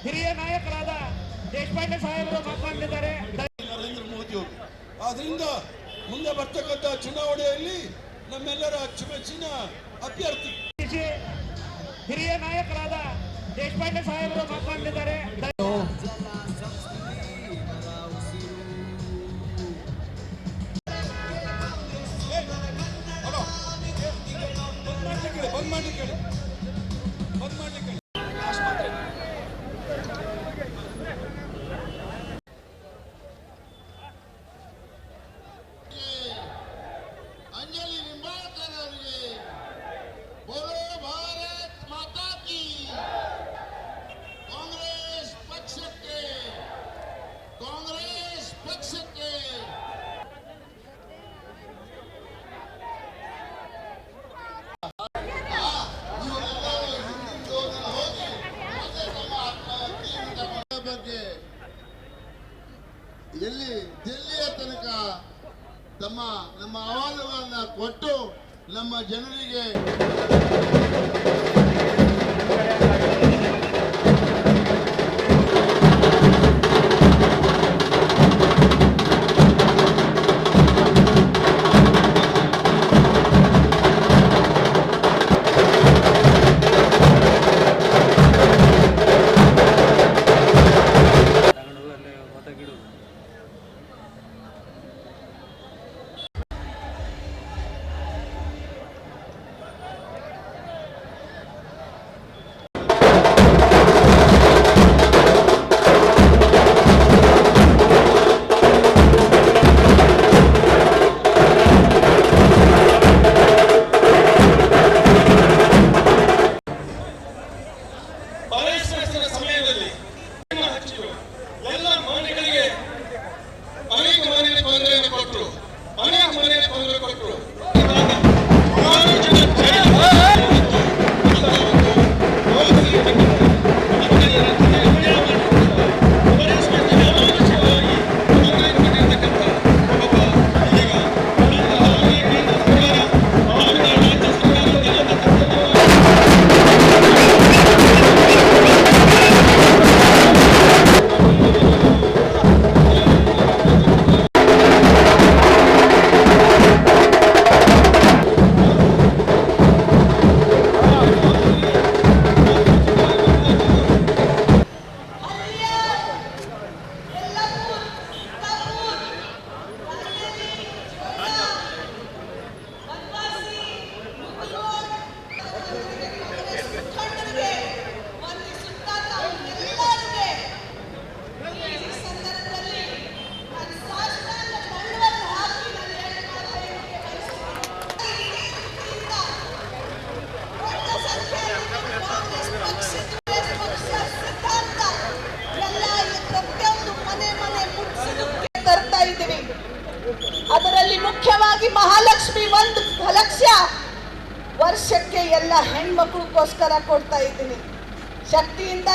ಹಿರಿಯ ನಾಯಕರಾದ ದೇಶಪಾಂಡೆ ಸಾಹೇಬರು ಮಾತನಾಡಿದ್ದಾರೆ. ನರೇಂದ್ರ ಮೋದಿ ಅವರು ಆದ್ರಿಂದ ಮುಂದೆ ಬರ್ತಕ್ಕಂಥ ಚುನಾವಣೆಯಲ್ಲಿ ನಮ್ಮೆಲ್ಲರ ಅಚ್ಚುಮೆಚ್ಚಿನ ಅಭ್ಯರ್ಥಿ ಹಿರಿಯ ನಾಯಕರಾದ ದೇಶಪಾಂಡೆ ಸಾಹೇಬರು ಮಾತನಾಡಿದ್ದಾರೆ. अंजलि निंबाळकर ಅವರಿಗೆ बोलो भारत माता की कांग्रेस पक्षಕ್ಕೆ ಬಗ್ಗೆ ಎಲ್ಲಿ ದಿಲ್ಲಿಯ ತನಕ ನಮ್ಮ ಅಹವಾಲುಗಳನ್ನು ಕೊಟ್ಟು ನಮ್ಮ ಜನರಿಗೆ ಸಮಯದಲ್ಲಿ ಎಲ್ಲ ಮನೆಗಳಿಗೆ ಅನೇಕ ಮನೆಗೆ ತೊಂದರೆಯನ್ನು ಕೊಟ್ಟರು, ಅನೇಕ ಮನೆಗೆ ತೊಂದರೆ ಕೊಟ್ಟರು. ಅದರಲ್ಲಿ ಮುಖ್ಯವಾಗಿ ಮಹಾಲಕ್ಷ್ಮಿ 1 ಲಕ್ಷ ವರ್ಷಕ್ಕೆ ಎಲ್ಲ ಹೆಣ್ಮಕ್ಳಿಗೋಸ್ಕರ ಕೊಡ್ತಾ ಇದ್ದೀನಿ. ಶಕ್ತಿಯಿಂದ